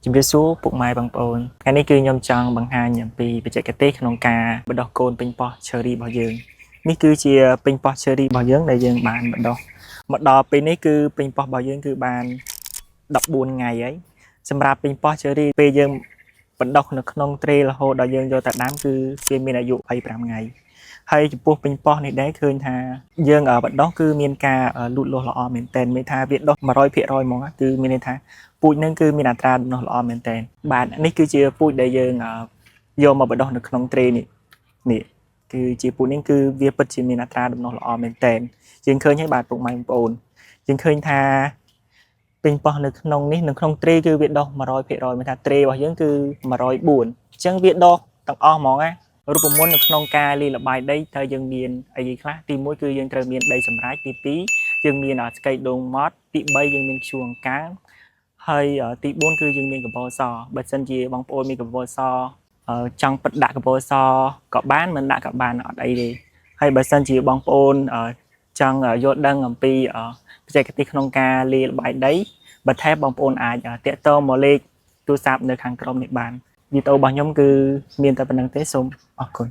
ជំរាបសួរពុកម៉ែបងប្អូនថ្ងៃនេះគឺខ្ញុំចង់បង្ហាញអំពីបច្ចេកទេសក្នុងការបដោះកូនពេញប៉ោះ cherry របស់យើងនេះគឺជាពេញប៉ោះ cherry របស់យើងដែលយើងបានបដោះមកដល់ពេលនេះគឺពេញប៉ោះរបស់យើងគឺបាន14ថ្ងៃហើយសម្រាប់ពេញប៉ោះ cherry ពេលយើងបដោះនៅក្នុងទ្រេរហូតដល់យើងយកទៅដាំគឺវាមានអាយុ25ថ្ងៃហើយចំពោះពេញប៉ោះនេះដែរឃើញថាយើងបដោះគឺមានការលូតលាស់ល្អមែនទែនមានថាវាដុះ 100% ហ្មងគឺមានន័យថាពូជនឹងគឺមានអត្រាដំណោះល្អមែនទែនបាទនេះគឺជាពូជដែលយើងយកមកបដោះនៅក្នុងទ្រេនេះគឺជាពូជនេះគឺវាពិតជាមានអត្រាដំណោះល្អមែនទែនយើងឃើញហើយបាទពុកម៉ែបងប្អូនយើងឃើញថាពេញប៉ោះនៅក្នុងនេះនៅក្នុងទ្រេគឺវាដុះ 100% មានថាទ្រេរបស់យើងគឺ104អញ្ចឹងវាដុះទាំងអស់ហ្មងណារូបមន្តនៅក្នុងការលាយល្បាយដីត្រូវយើងមានអីខ្លះទី1គឺយើងត្រូវមានដីសម្រេចទី2យើងមានស្កៃដូងម៉ត់ទី3យើងមានខ្ជួងអង្កាមហើយទី4គឺយើងមានកបោសបើសិនជាបងប្អូនមានកបោសចង់បិទដាក់កបោសក៏បានមិនដាក់ក៏បានអត់អីទេហើយបើសិនជាបងប្អូនចង់យល់ដឹងអំពីបច្ចេកទេសក្នុងការលាយល្បាយដីបន្ថែមបងប្អូនអាចតាក់ទងមកលេខទូរស័ព្ទនៅខាងក្រោមនេះបានវីដេអូរបស់ខ្ញុំគឺមានតែប៉ុណ្្នឹងទេសូមអរគុណ